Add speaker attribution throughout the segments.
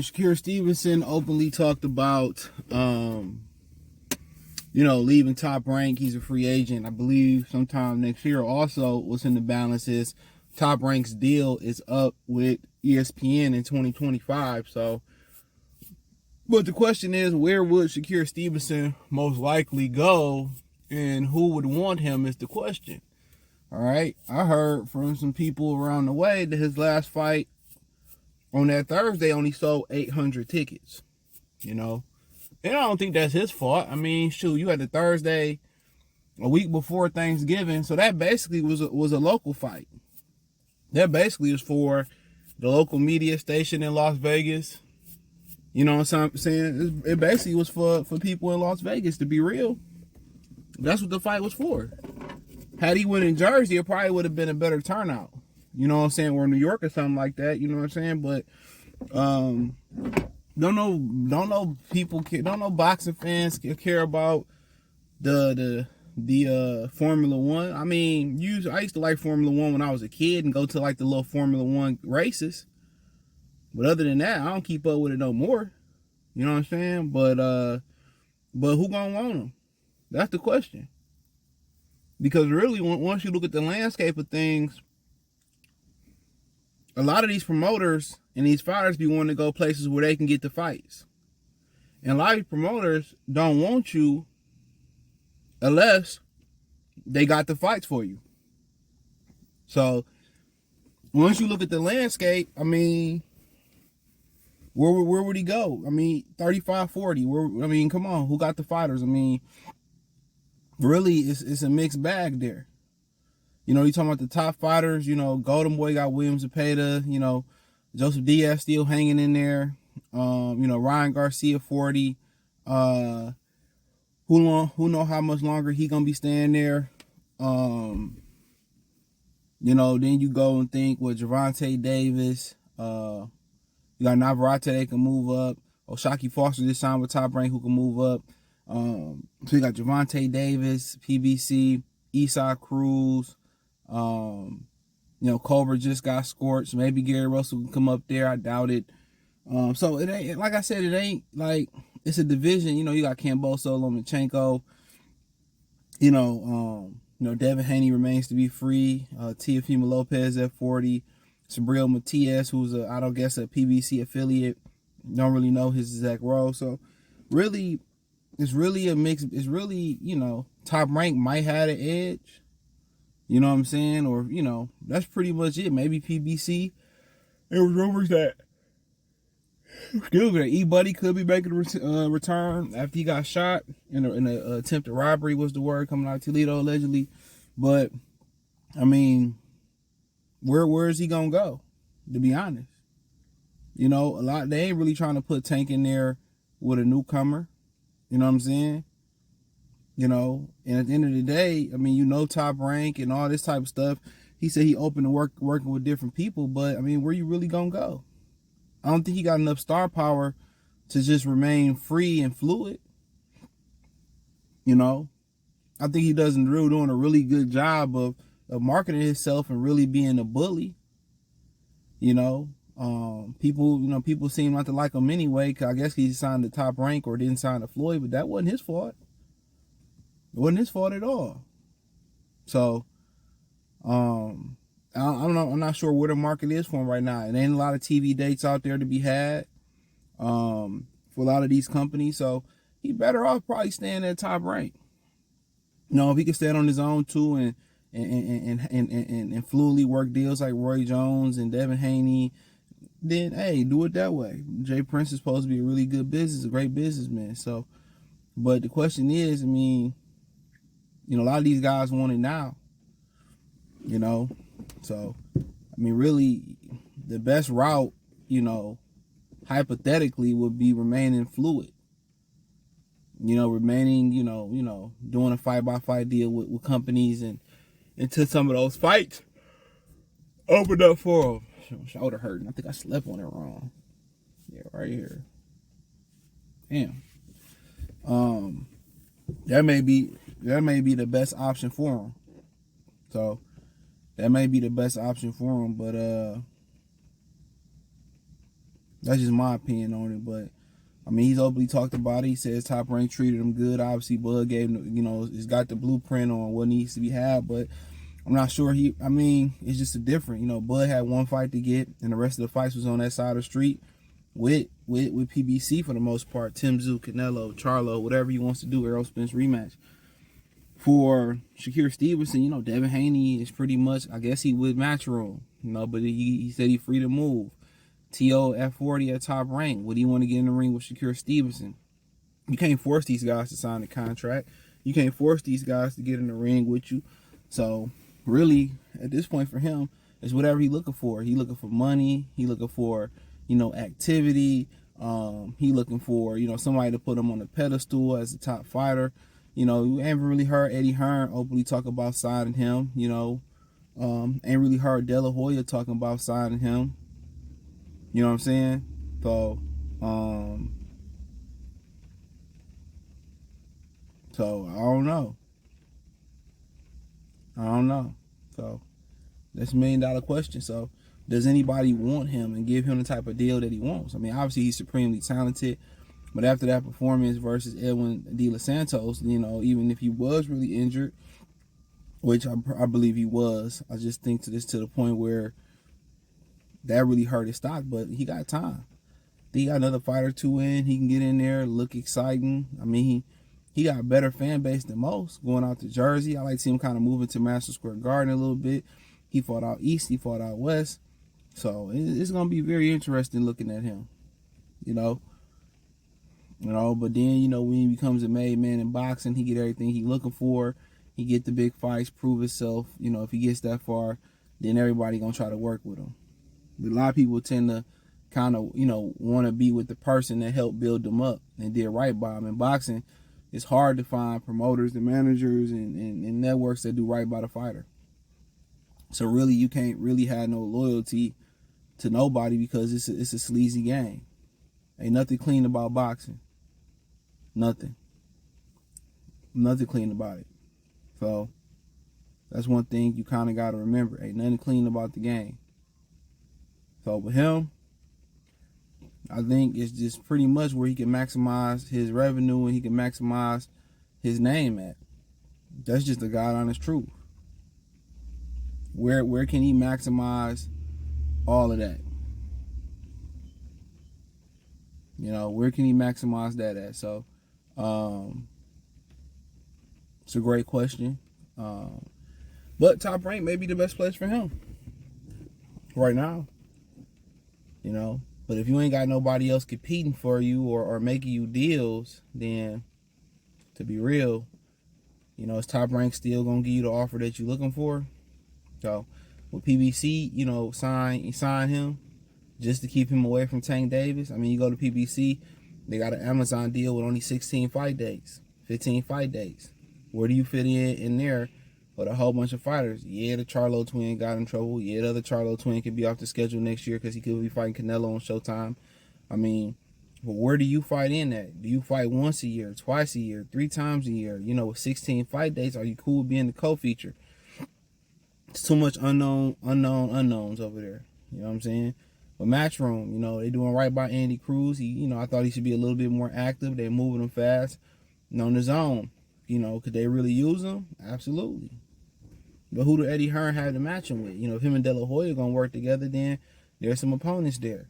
Speaker 1: Shakur Stevenson openly talked about, leaving Top Rank. He's a free agent, I believe, sometime next year. Also, what's in the balance is Top Rank's deal is up with ESPN in 2025. So, but the question is, where would Shakur Stevenson most likely go, and who would want him is the question. All right, I heard from some people around the way that his last fight on that Thursday only sold 800 tickets, And I don't think that's his fault. I mean, shoot, you had the Thursday a week before Thanksgiving, so that basically was a local fight. That basically was for the local media station in Las Vegas. You know what I'm saying? It basically was for people in Las Vegas, to be real. That's what the fight was for. Had he went in Jersey, it probably would have been a better turnout. You know what I'm saying? Or New York or something like that. You know what I'm saying? But don't know boxing fans care about the Formula One. I mean, I used to like Formula One when I was a kid and go to like the little Formula One races. But other than that, I don't keep up with it no more. You know what I'm saying? But who gonna want them? That's the question. Because really, once you look at the landscape of things, a lot of these promoters and these fighters be wanting to go places where they can get the fights. And a lot of these promoters don't want you unless they got the fights for you. So, once you look at the landscape, I mean, where would he go? I mean, 35-40. Come on, who got the fighters? I mean, really, it's a mixed bag there. You talking about the top fighters, Golden Boy got Williams Zepeda, Joseph Diaz still hanging in there. Ryan Garcia 40. Who know how much longer he gonna be staying there. Then you go and think with Gervonta Davis, you got Navarrete that can move up. O'Shaquie Foster just signed with Top Rank who can move up. So you got Gervonta Davis, PBC, Esau Cruz. Culver just got scorched. Maybe Gary Russell can come up there. I doubt it. So it ain't, like I said, it ain't like it's a division. You got Kambosos, Lomachenko. Devin Haney remains to be free. Teofimo Lopez at 40. Sabriel Matias, who's a PBC affiliate. Don't really know his exact role. So really, it's really a mix. It's really, Top Rank might have an edge. You know what I'm saying? Or, that's pretty much it. Maybe PBC. There was rumors that E-Buddy could be making a return after he got shot in an attempted robbery was the word coming out of Toledo, allegedly. But, I mean, where is he going to go, to be honest? They ain't really trying to put Tank in there with a newcomer. You know what I'm saying? And at the end of the day, I mean, Top Rank and all this type of stuff. He said he open to working with different people, but I mean, where you really gonna go? I don't think he got enough star power to just remain free and fluid. I think he doing a really good job of marketing himself and really being a bully. People seem not to like him anyway. Cause I guess he signed to Top Rank or didn't sign to Floyd, but that wasn't his fault. It wasn't his fault at all. So, I don't know. I'm not sure where the market is for him right now. It ain't a lot of TV dates out there to be had for a lot of these companies. So he better off probably staying at Top Rank. If he can stand on his own too and fluidly work deals like Roy Jones and Devin Haney, then hey, do it that way. Jay Prince is supposed to be a really good a great businessman. So, but the question is, I mean, a lot of these guys want it now. So, I mean, really, the best route, hypothetically, would be remaining fluid. Remaining, doing a fight-by-fight deal with companies and until some of those fights open up for them. Shoulder hurting. I think I slept on it wrong. Yeah, right here. Damn. That may be the best option for him. So that may be the best option for him, but That's just my opinion on it. But I mean, he's openly talked about it. He says Top Rank treated him good. Obviously, Bud gave him, he's got the blueprint on what needs to be had. But I'm not sure it's just a different. Bud had one fight to get, and the rest of the fights was on that side of the street with PBC for the most part. Tim Tszyu, Canelo, Charlo, whatever he wants to do, Errol Spence rematch. For Shakur Stevenson, Devin Haney is pretty much, I guess he would Matchroom, but he said he's free to move. T.O. at 40 at Top Rank. Would he want to get in the ring with Shakur Stevenson? You can't force these guys to sign a contract. You can't force these guys to get in the ring with you. So, really, at this point for him, it's whatever he's looking for. He looking for money. He looking for, activity. He looking for, somebody to put him on a pedestal as a top fighter. We haven't really heard Eddie Hearn openly talk about signing him. Ain't really heard De La Hoya talking about signing him. You know what I'm saying? So I don't know. So that's $1 million question. So does anybody want him and give him the type of deal that he wants? I mean, obviously he's supremely talented, but after that performance versus Edwin De Los Santos, even if he was really injured, which I believe he was, I just think to the point where that really hurt his stock, but he got time. He got another fight or two in. He can get in there, look exciting. I mean, he got a better fan base than most going out to Jersey. I like to see him kind of moving to Madison Square Garden a little bit. He fought out East. He fought out West. So it's going to be very interesting looking at him, But then, when he becomes a made man in boxing, he get everything he looking for. He get the big fights, prove himself. If he gets that far, then everybody going to try to work with him. But a lot of people tend to kind of, want to be with the person that helped build them up and did right by them. In boxing, it's hard to find promoters and managers and networks that do right by the fighter. So really, you can't really have no loyalty to nobody because it's a sleazy game. Ain't nothing clean about boxing. Nothing clean about it. So that's one thing you kind of got to remember. Ain't nothing clean about the game. So with him, I think it's just pretty much where he can maximize his revenue and he can maximize his name at. That's just the God honest truth. Where can he maximize all of that? Where can he maximize that at? So it's a great question. But Top Rank may be the best place for him right now. But if you ain't got nobody else competing for you or making you deals, then to be real, is Top Rank still gonna give you the offer that you're looking for? So with PBC, sign him just to keep him away from Tank Davis. I mean, you go to PBC, they got an Amazon deal with only 16 fight days, 15 fight days. Where do you fit in there with a whole bunch of fighters? Yeah, the Charlo twin got in trouble. Yeah, the other Charlo twin could be off the schedule next year because he could be fighting Canelo on Showtime. I mean, but where do you fight in at? Do you fight once a year, twice a year, 3 times a year? With 16 fight days, are you cool with being the co-feature? It's too much unknowns over there. You know what I'm saying? But Matchroom, they doing right by Andy Cruz. I thought he should be a little bit more active. They're moving him fast. On the zone, could they really use him? Absolutely. But who do Eddie Hearn have to match him with? If him and De La Hoya gonna work together, then there's some opponents there.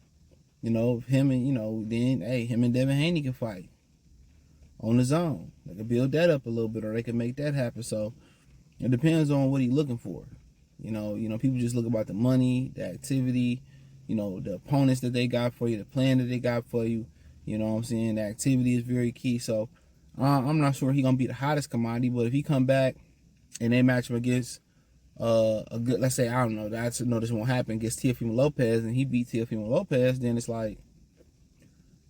Speaker 1: If him and then him and Devin Haney can fight on the zone. They could build that up a little bit, or they can make that happen. So it depends on what he's looking for. People just look about the money, the activity, the opponents that they got for you, the plan that they got for you. You know what I'm saying? The activity is very key. So I'm not sure he's gonna be the hottest commodity, but if he come back and they match him against a good, let's say, I don't know, I know this won't happen, against Teofimo Lopez, and he beat Teofimo Lopez, then it's like,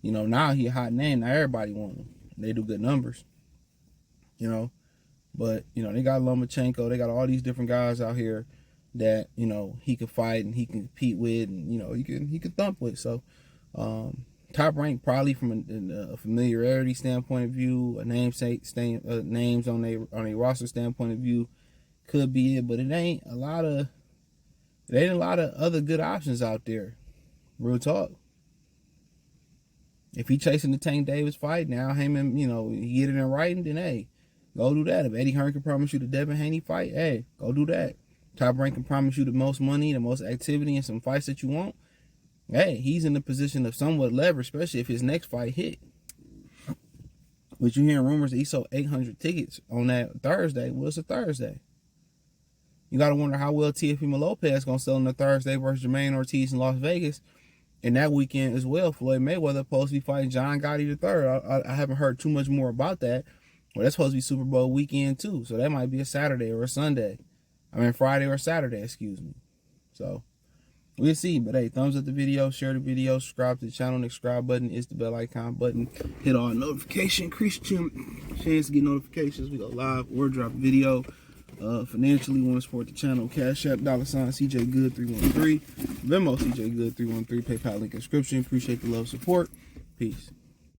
Speaker 1: now he a hot name. Now everybody want him. They do good numbers. But, they got Lomachenko. They got all these different guys out here that, he can fight and he can compete with and, he can thump with. So, Top Rank probably from a familiarity standpoint of view, a namesake, names on a roster standpoint of view could be it, but it ain't a lot of other good options out there. Real talk. If he chasing the Tank Davis fight, now Heyman, he get it in writing, then hey, go do that. If Eddie Hearn can promise you the Devin Haney fight, hey, go do that. Top Rank can promise you the most money, the most activity, and some fights that you want. Hey, he's in the position of somewhat leverage, especially if his next fight hit. But you hearing rumors that he sold 800 tickets on that Thursday. Well, it's a Thursday. You got to wonder how well Teofimo Lopez going to sell on the Thursday versus Jermaine Ortiz in Las Vegas. And that weekend as well, Floyd Mayweather supposed to be fighting John Gotti III. I haven't heard too much more about that. Well, that's supposed to be Super Bowl weekend too. So that might be a Saturday or a Sunday. Friday or Saturday, excuse me. So we'll see. But hey, thumbs up the video, share the video, subscribe to the channel. The subscribe button is the bell icon button. Hit all notification, increase your chance to get notifications. We go live or drop a video. Financially, want to support the channel, Cash App, $CJ Good 313, Venmo CJ Good 313, PayPal link in description. Appreciate the love, support. Peace.